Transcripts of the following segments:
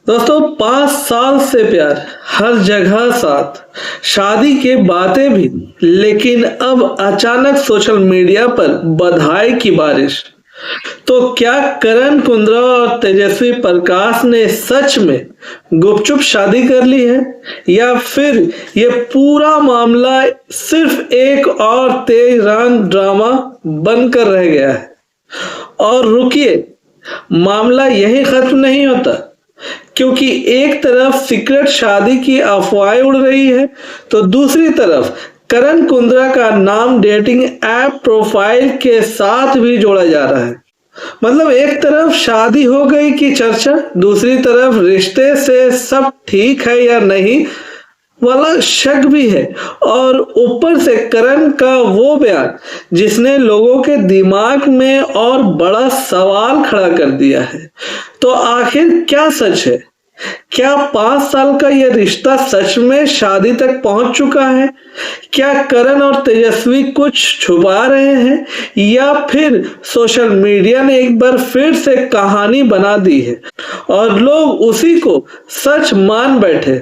दोस्तों 5 साल से प्यार, हर जगह साथ, शादी के बातें भी। लेकिन अब अचानक सोशल मीडिया पर बधाई की बारिश। तो क्या करण कुंद्रा और तेजस्वी प्रकाश ने सच में गुपचुप शादी कर ली है, या फिर ये पूरा मामला सिर्फ एक और तेज रंग ड्रामा बनकर रह गया है? और रुकिए, मामला यही खत्म नहीं होता, क्योंकि एक तरफ सीक्रेट शादी की अफवाहें उड़ रही है, तो दूसरी तरफ करण कुंद्रा का नाम डेटिंग ऐप प्रोफाइल के साथ भी जोड़ा जा रहा है। मतलब एक तरफ शादी हो गई की चर्चा, दूसरी तरफ रिश्ते से सब ठीक है या नहीं वाला शक भी है, और ऊपर से करण का वो बयान जिसने लोगों के दिमाग में और बड़ा सवाल खड़ा कर दिया है। तो आखिर क्या सच है? क्या 5 साल का यह रिश्ता सच में शादी तक पहुंच चुका है? क्या करण और तेजस्वी कुछ छुपा रहे हैं, या फिर सोशल मीडिया ने एक बार फिर से कहानी बना दी है और लोग उसी को सच मान बैठे?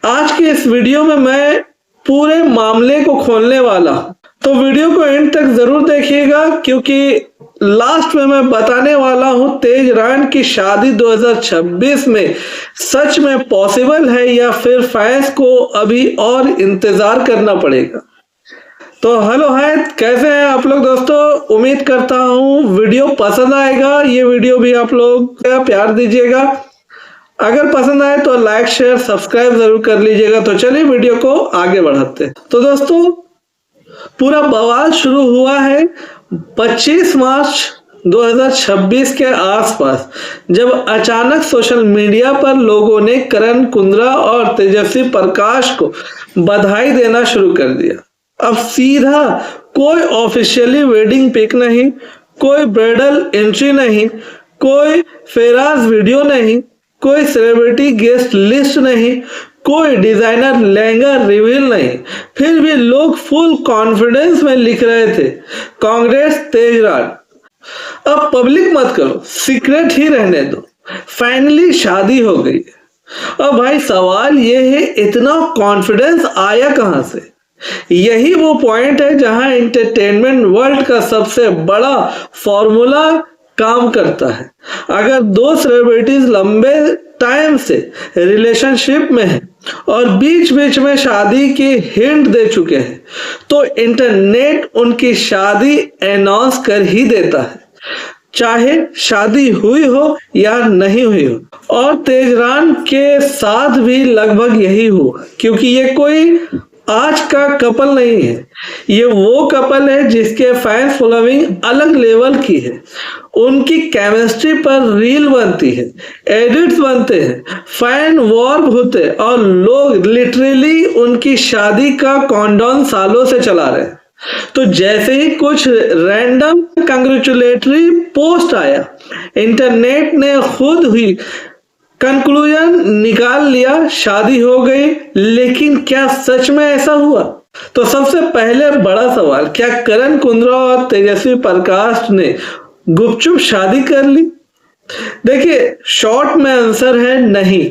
आज के इस वीडियो में मैं पूरे मामले को खोलने वाला हूं, तो वीडियो को एंड तक जरूर देखिएगा, क्योंकि लास्ट में मैं बताने वाला हूं तेज रान की शादी 2026 में सच में पॉसिबल है, या फिर फैंस को अभी और इंतजार करना पड़ेगा। तो हेलो हाय, कैसे हैं आप लोग दोस्तों? उम्मीद करता हूं वीडियो पसंद आएगा। ये वीडियो भी आप लोग प्यार दीजिएगा। अगर पसंद आए तो लाइक शेयर सब्सक्राइब जरूर कर लीजिएगा। तो चलिए वीडियो को आगे बढ़ाते हैं। तो दोस्तों, पूरा बवाल शुरू हुआ है 25 मार्च 2026 के आसपास, जब अचानक सोशल मीडिया पर लोगों ने करण कुंद्रा और तेजस्वी प्रकाश को बधाई देना शुरू कर दिया। अब सीधा कोई ऑफिशियली वेडिंग पिक नहीं, कोई ब्राइडल एंट्री नहीं, कोई फेराज वीडियो नहीं, कोई सेलिब्रिटी गेस्ट लिस्ट नहीं, कोई डिजाइनर लहंगा रिवील नहीं। फिर भी लोग फुल कॉन्फिडेंस में लिख रहे थे, कांग्रेस तेज रान। अब पब्लिक मत करो, सीक्रेट ही रहने दो, फाइनली शादी हो गई। अब भाई सवाल ये है, इतना कॉन्फिडेंस आया कहां से? यही वो पॉइंट है जहां एंटरटेनमेंट वर्ल्ड का सबसे बड़ा फॉर्मूला काम करता है। अगर दो सेलिब्रिटीज लंबे टाइम से रिलेशनशिप में हैं और बीच बीच में शादी की हिंट दे चुके हैं, तो इंटरनेट उनकी शादी अनाउंस कर ही देता है, चाहे शादी हुई हो या नहीं हुई हो। और तेजरान के साथ भी लगभग यही हुआ, क्योंकि ये कोई आज का कपल नहीं है, ये वो कपल है जिसके फैन फॉलोइंग अलग लेवल की है। उनकी केमिस्ट्री पर रील बनती है, एडिट्स बनते हैं, फैन वॉर होते हैं, और लोग लिटरली उनकी शादी का काउंटडाउन सालों से चला रहे हैं। तो जैसे ही कुछ रैंडम कंग्रेचुलेटरी पोस्ट आया, इंटरनेट ने खुद ही कंक्लूजन निकाल लिया, शादी हो गई। लेकिन क्या सच में ऐसा हुआ? तो सबसे पहले बड़ा सवाल, क्या करण कुंद्रा और तेजस्वी प्रकाश ने गुपचुप शादी कर ली? देखिए, शॉर्ट में आंसर है नहीं।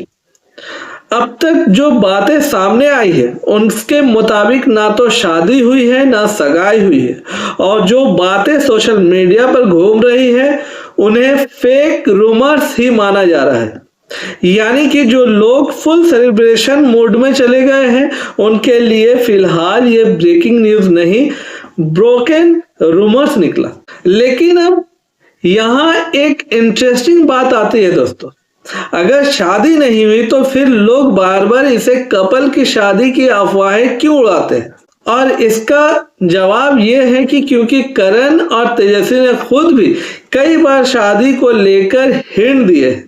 अब तक जो बातें सामने आई है उनके मुताबिक ना तो शादी हुई है, ना सगाई हुई है, और जो बातें सोशल मीडिया पर घूम रही है उन्हें फेक रूमर्स ही माना जा रहा है। यानी कि जो लोग फुल सेलिब्रेशन मूड में चले गए हैं, उनके लिए फिलहाल ये ब्रेकिंग न्यूज नहीं, ब्रोकन रूमर्स निकला। लेकिन अब यहां एक इंटरेस्टिंग बात आती है दोस्तों, अगर शादी नहीं हुई तो फिर लोग बार बार इसे कपल की शादी की अफवाहें क्यों उड़ाते हैं? और इसका जवाब यह है कि क्योंकि करण और तेजस्वी ने खुद भी कई बार शादी को लेकर हिंट दिए हैं।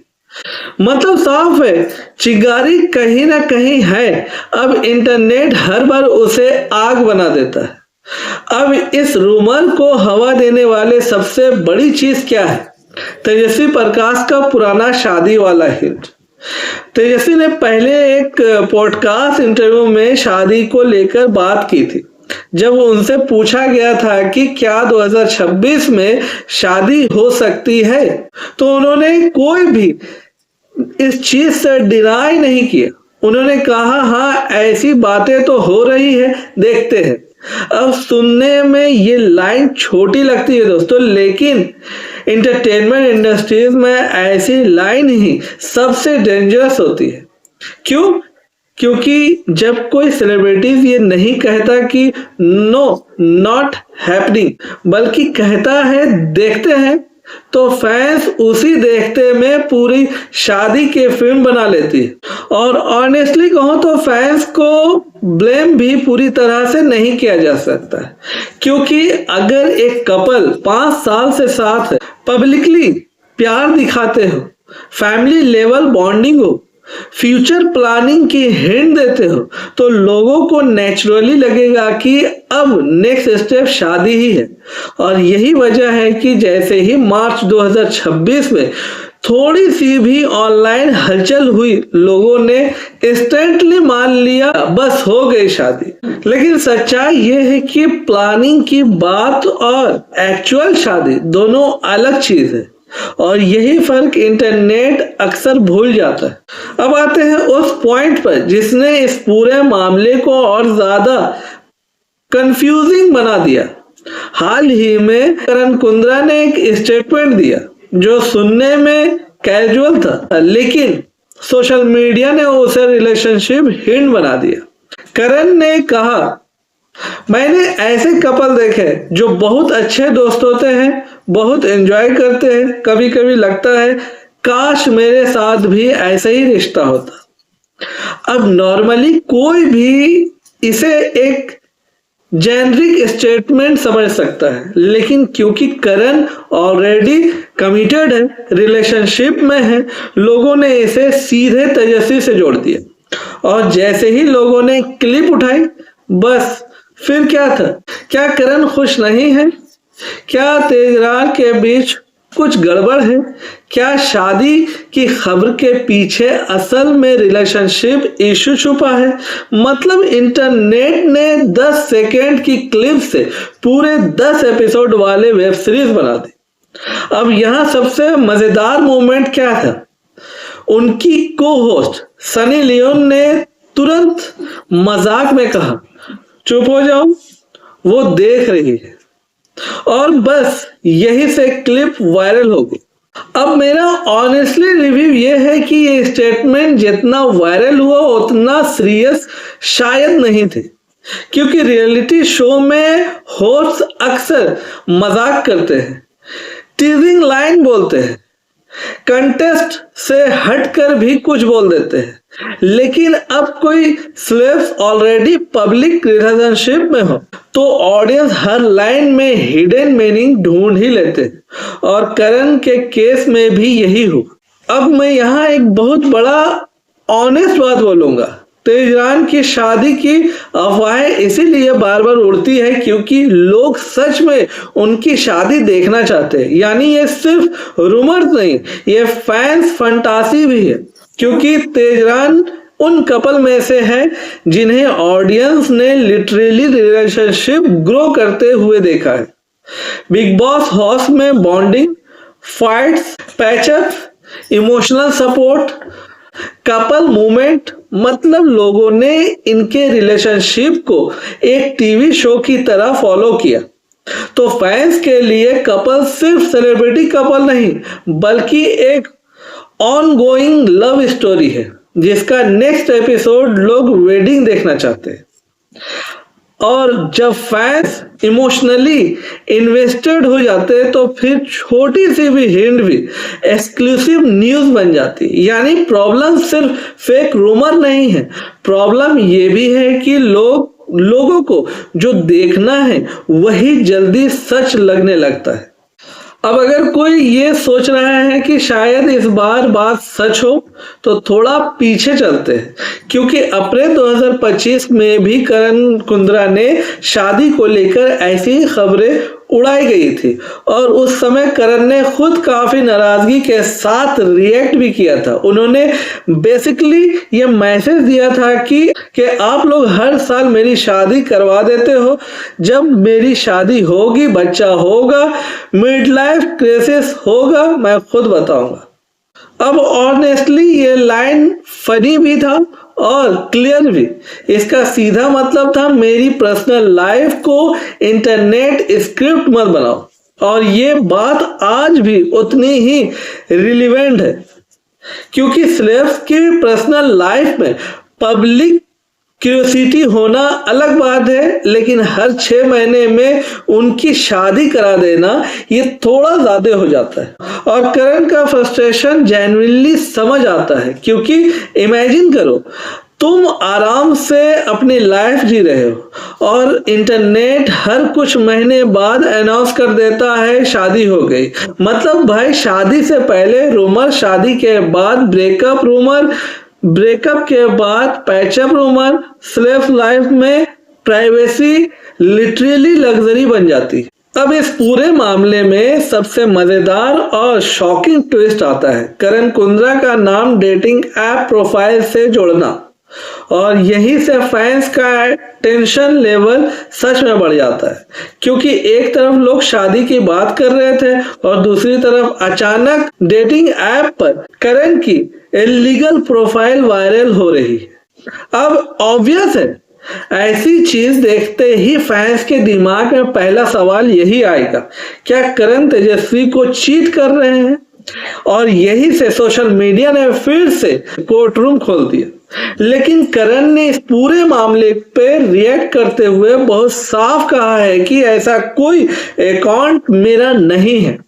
मतलब साफ है, चिंगारी कहीं ना कहीं है। अब इंटरनेट हर बार उसे आग बना देता है। अब इस रूमर को हवा देने वाले सबसे बड़ी चीज क्या है? तेजस्वी प्रकाश का पुराना शादी वाला हिट। तेजस्वी ने पहले एक पॉडकास्ट इंटरव्यू में शादी को लेकर बात की थी। जब उनसे पूछा गया था कि क्या 2026 में शादी हो सकती है, तो उन्होंने कोई भी इस चीज से डिनाई नहीं किया। उन्होंने कहा हाँ ऐसी बातें तो हो रही है, देखते हैं। अब सुनने में ये लाइन छोटी लगती है दोस्तों, लेकिन इंटरटेनमेंट इंडस्ट्रीज में ऐसी लाइन ही सबसे डेंजरस होती है। क्यों? क्योंकि जब कोई सेलिब्रिटीज ये नहीं कहता कि नो नॉट हैपनिंग, बल्कि कहता है देखते हैं, तो फैंस उसी देखते में पूरी शादी की फिल्म बना लेती है। और ऑनेस्टली कहूं तो फैंस को ब्लेम भी पूरी तरह से नहीं किया जा सकता है, क्योंकि अगर एक कपल 5 साल से साथ है, पब्लिकली प्यार दिखाते हो, फैमिली लेवल बॉन्डिंग हो, फ्यूचर प्लानिंग की हिंट देते हो, तो लोगों को नेचुरली लगेगा कि अब नेक्स्ट स्टेप शादी ही है। और यही वजह है कि जैसे ही मार्च 2026 में थोड़ी सी भी ऑनलाइन हलचल हुई, लोगों ने इंस्टेंटली मान लिया बस हो गई शादी। लेकिन सच्चाई ये है कि प्लानिंग की बात और एक्चुअल शादी दोनों अलग चीज है, और यही फर्क इंटरनेट अक्सर भूल जाता है। अब आते हैं उस पॉइंट पर जिसने इस पूरे मामले को और ज्यादा कंफ्यूजिंग बना दिया। हाल ही में करण कुंद्रा ने एक स्टेटमेंट दिया जो सुनने में कैजुअल था, लेकिन सोशल मीडिया ने उसे रिलेशनशिप हिंट बना दिया। करण ने कहा, मैंने ऐसे कपल देखे जो बहुत अच्छे दोस्त होते हैं, बहुत एंजॉय करते हैं, कभी कभी लगता है काश मेरे साथ भी ऐसा ही रिश्ता होता। अब नॉर्मली कोई भी इसे एक जेनरिक स्टेटमेंट समझ सकता है, लेकिन क्योंकि करण ऑलरेडी कमिटेड है, रिलेशनशिप में है, लोगों ने इसे सीधे तेजस्वी से जोड़ दिया। और जैसे ही लोगों ने क्लिप उठाई, बस फिर क्या था? क्या करण खुश नहीं है? क्या तेजरान के बीच कुछ गड़बड़ है? क्या शादी की खबर के पीछे असल में रिलेशनशिप इशू छुपा है? मतलब इंटरनेट ने 10 सेकेंड की क्लिप से पूरे 10 एपिसोड वाले वेब सीरीज बना दी। अब यहाँ सबसे मजेदार मोमेंट क्या था? उनकी को होस्ट सनी लियोन ने तुरंत मजाक में कहा, चुप हो जाओ, वो देख रही है। और बस यही से क्लिप वायरल हो गई। अब मेरा ऑनेस्टली रिव्यू ये है कि ये स्टेटमेंट जितना वायरल हुआ उतना सीरियस शायद नहीं थे, क्योंकि रियलिटी शो में होस्ट अक्सर मजाक करते हैं, टीजिंग लाइन बोलते हैं, कंटेस्ट से हटकर भी कुछ बोल देते हैं। लेकिन अब कोई स्लेब्स ऑलरेडी पब्लिक रिलेशनशिप में हो तो ऑडियंस हर लाइन में हिडन मीनिंग ढूंढ ही लेते हैं, और करण के केस में भी यही हो। अब मैं यहाँ एक बहुत बड़ा ऑनेस्ट बात बोलूंगा, तेजरान की शादी की अफवाहें इसीलिए बार बार उड़ती है क्योंकि लोग सच में उनकी शादी देखना चाहते हैं। यानी ये सिर्फ रूमर्स नहीं, ये फैंस फंटासी भी है, क्योंकि तेजरान उन कपल में से है जिन्हें ऑडियंस ने लिटरली रिलेशनशिप ग्रो करते हुए देखा है। बिग बॉस हाउस में bonding, fights, patchup, emotional support, couple movement, मतलब लोगों ने इनके रिलेशनशिप को एक टीवी शो की तरह फॉलो किया। तो फैंस के लिए कपल सिर्फ सेलिब्रिटी कपल नहीं, बल्कि एक ऑनगोइंग लव स्टोरी है जिसका नेक्स्ट एपिसोड लोग वेडिंग देखना चाहते हैं। और जब फैंस इमोशनली इन्वेस्टेड हो जाते हैं तो फिर छोटी सी भी हिंट भी एक्सक्लूसिव न्यूज बन जाती है। यानी प्रॉब्लम सिर्फ फेक रूमर नहीं है, प्रॉब्लम ये भी है कि लोगों को जो देखना है वही जल्दी सच लगने लगता है। अब अगर कोई ये सोच रहा है कि शायद इस बार बात सच हो, तो थोड़ा पीछे चलते हैं, क्योंकि अप्रैल 2025 में भी करण कुंद्रा ने शादी को लेकर ऐसी ही खबरें उड़ाई गई थी, और उस समय करण ने खुद काफी नाराजगी के साथ रिएक्ट भी किया था। उन्होंने बेसिकली ये मैसेज दिया था कि आप लोग हर साल मेरी शादी करवा देते हो, जब मेरी शादी होगी, बच्चा होगा, मिड लाइफ क्राइसिस होगा, मैं खुद बताऊंगा। अब ऑनेस्टली ये लाइन फनी भी था और क्लियर भी। इसका सीधा मतलब था मेरी पर्सनल लाइफ को इंटरनेट स्क्रिप्ट मत बनाओ। और ये बात आज भी उतनी ही रिलेवेंट है, क्योंकि सेलेब्स की पर्सनल लाइफ में पब्लिक क्यूरियोसिटी होना अलग बात है, लेकिन हर 6 महीने में उनकी शादी करा देना ये थोड़ा ज्यादा हो जाता है। और करण का फ्रस्ट्रेशन जेन्युइनली समझ आता है, क्योंकि इमेजिन करो तुम आराम से अपनी लाइफ जी रहे हो और इंटरनेट हर कुछ महीने बाद अनाउंस कर देता है शादी हो गई। मतलब भाई, शादी से पहले रूमर, शादी के बाद ब्रेकअप रूमर, ब्रेकअप के बाद पैचअप रूमर। सेल्फ लाइफ में प्राइवेसी लिटरली लग्जरी बन जाती। अब इस पूरे मामले में सबसे मजेदार और शॉकिंग ट्विस्ट आता है करण कुंद्रा का नाम डेटिंग ऐप प्रोफाइल से जोड़ना। और यही से फैंस का टेंशन लेवल सच में बढ़ जाता है, क्योंकि एक तरफ लोग शादी की बात कर रहे थे और दूसरी तरफ अचानक डेटिंग ऐप पर करण की इलीगल प्रोफाइल वायरल हो रही है। अब ऑब्वियस है, ऐसी चीज देखते ही फैंस के दिमाग में पहला सवाल यही आएगा, क्या करण तेजस्वी को चीट कर रहे हैं? और यही से सोशल मीडिया ने फिर से कोर्ट रूम खोल दिया। लेकिन करण ने इस पूरे मामले पे रिएक्ट करते हुए बहुत साफ कहा है कि ऐसा कोई अकाउंट मेरा नहीं है।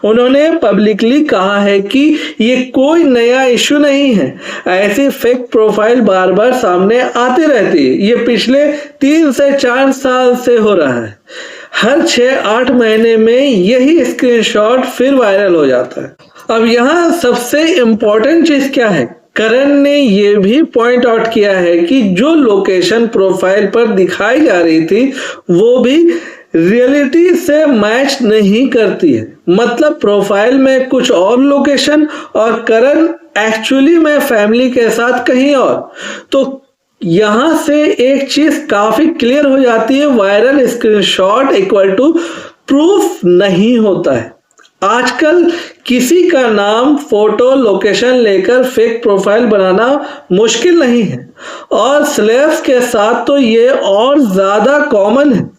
उन्होंने पब्लिकली कहा है कि ये कोई नया इशू नहीं है, ऐसी फेक प्रोफाइल बार बार सामने आती रहती है। ये पिछले 3 से 4 साल से हो रहा है। हर 6-8 महीने में यही स्क्रीनशॉट फिर वायरल हो जाता है। अब यहाँ सबसे इम्पोर्टेंट चीज क्या है, करण ने ये भी पॉइंट आउट किया है कि जो लोकेशन प्रोफाइल पर दिखाई जा रही थी वो भी रियलिटी से मैच नहीं करती है। मतलब प्रोफाइल में कुछ और लोकेशन और करण एक्चुअली में फैमिली के साथ कहीं और। तो यहां से एक चीज काफी क्लियर हो जाती है, viral screenshot equal to proof नहीं होता है। आजकल किसी का नाम, फोटो, लोकेशन लेकर फेक प्रोफाइल बनाना मुश्किल नहीं है, और सेलेब्स के साथ तो ये और ज्यादा कॉमन है।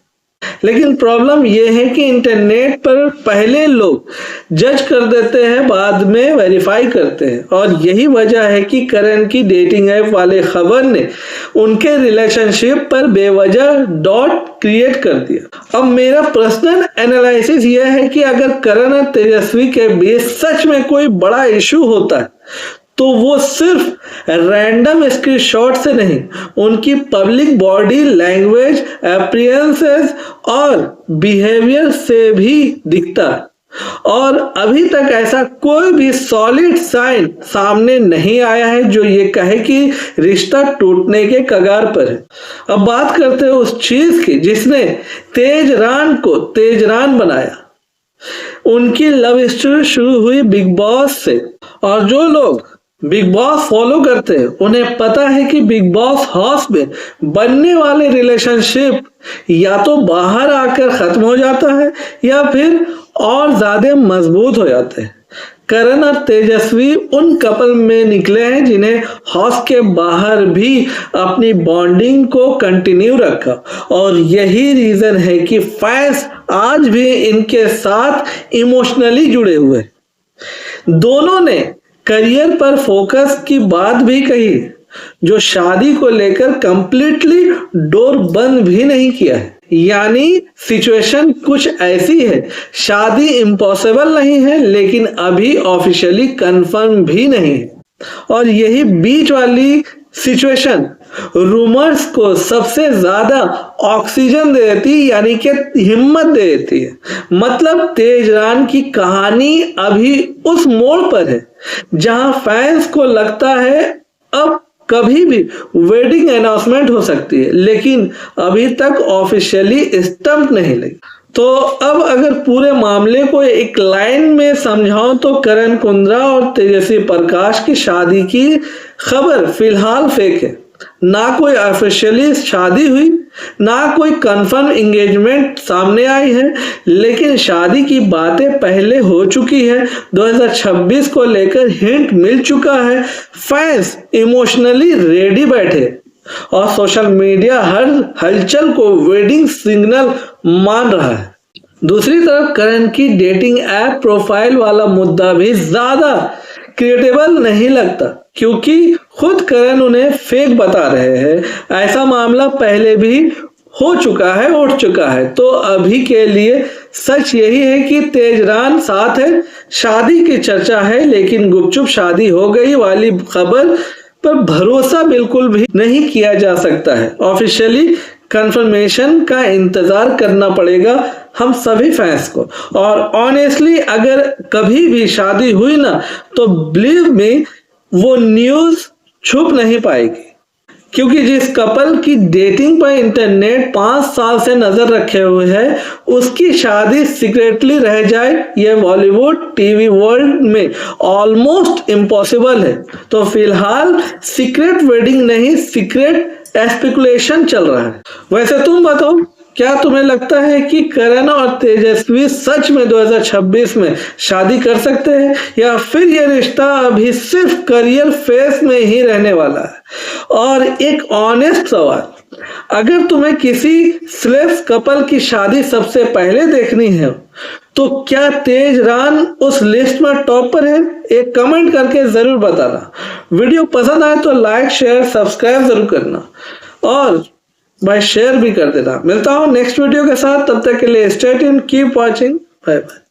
लेकिन प्रॉब्लम यह है कि इंटरनेट पर पहले लोग जज कर देते हैं, बाद में वेरीफाई करते हैं। और यही वजह है कि करण की डेटिंग ऐप वाले खबर ने उनके रिलेशनशिप पर बेवजह डॉट क्रिएट कर दिया। अब मेरा पर्सनल एनालिसिस यह है कि अगर करण और तेजस्वी के बीच सच में कोई बड़ा इशू होता है तो वो सिर्फ रैंडम स्क्रीनशॉट से नहीं, उनकी पब्लिक बॉडी लैंग्वेज, अपीयरेंसेस और बिहेवियर से भी दिखता है। और अभी तक ऐसा कोई भी सॉलिड साइन सामने नहीं आया है जो ये कहे कि रिश्ता टूटने के कगार पर है। अब बात करते हैं उस चीज की जिसने तेजरान को तेजरान बनाया। उनकी लव स्टोरी शुरू हुई बिग बॉस से, और जो लोग बिग बॉस फॉलो करते हैं उन्हें पता है कि बिग बॉस हाउस में बनने वाले रिलेशनशिप या तो बाहर आकर खत्म हो जाता है या फिर और ज्यादा मजबूत हो जाते हैं। करण और तेजस्वी उन कपल में निकले हैं जिन्हें हाउस के बाहर भी अपनी बॉन्डिंग को कंटिन्यू रखा, और यही रीजन है कि फैंस आज भी इनके साथ इमोशनली जुड़े हुए। दोनों ने करियर पर फोकस की बात भी कही, जो शादी को लेकर कंप्लीटली डोर बंद भी नहीं किया है। यानी सिचुएशन कुछ ऐसी है, शादी इम्पॉसिबल नहीं है लेकिन अभी ऑफिशियली कंफर्म भी नहीं है। और यही बीच वाली सिचुएशन रूमर्स को सबसे ज्यादा ऑक्सीजन दे देती, यानी कि हिम्मत दे देती है। मतलब तेजरान की कहानी अभी उस मोड़ पर है जहां फैंस को लगता है अब कभी भी वेडिंग अनाउंसमेंट हो सकती है, लेकिन अभी तक ऑफिशियली स्टंप नहीं लगी। तो अब अगर पूरे मामले को एक लाइन में समझाऊं तो करण कुंद्रा और तेजस्वी प्रकाश की शादी की खबर फिलहाल फेक है। ना कोई ऑफिशियली शादी हुई, ना कोई कंफर्म एंगेजमेंट सामने आई है, लेकिन शादी की बातें पहले हो चुकी है। 2026 को लेकर हिंट मिल चुका है। फैंस इमोशनली रेडी बैठे और सोशल मीडिया हर हलचल को वेडिंग सिग्नल मान रहा है। दूसरी तरफ करण की डेटिंग ऐप प्रोफाइल वाला मुद्दा भी ज्यादा क्रिएटेबल नहीं लगता, क्योंकि खुद करण उन्हें फेक बता रहे हैं। ऐसा मामला पहले भी हो चुका है, उठ चुका है। तो अभी के लिए सच यही है कि तेजरान साथ है, शादी की चर्चा है, लेकिन गुपचुप शादी हो गई वाली खबर पर भरोसा बिल्कुल भी नहीं किया जा सकता है। ऑफिशियली कंफर्मेशन का इंतजार करना पड़ेगा हम सभी फैंस को। और ऑनेस्टली अगर कभी भी शादी हुई ना, तो बिलीव मी वो न्यूज छुप नहीं पाएगी, क्योंकि जिस कपल की डेटिंग पर इंटरनेट 5 साल से नजर रखे हुए है, उसकी शादी सीक्रेटली रह जाए ये बॉलीवुड टीवी वर्ल्ड में ऑलमोस्ट इम्पॉसिबल है। तो फिलहाल सीक्रेट वेडिंग नहीं, सीक्रेट स्पेकुलेशन चल रहा है। वैसे तुम बताओ, क्या तुम्हें लगता है कि करण और तेजस्वी सच में 2026 में शादी कर सकते हैं, या फिर यह रिश्ता अभी सिर्फ करियर फेस में ही रहने वाला है? और एक ऑनेस्ट सवाल, अगर तुम्हें किसी सेलेब्स कपल की शादी सबसे पहले देखनी है, तो क्या तेजरान उस लिस्ट में टॉप पर है? एक कमेंट करके जरूर बताना। वीडियो पसंद आए तो लाइक शेयर सब्सक्राइब जरूर करना, और भाई शेयर भी कर देना। मिलता हूँ नेक्स्ट वीडियो के साथ, तब तक के लिए stay tuned, keep watching, bye bye.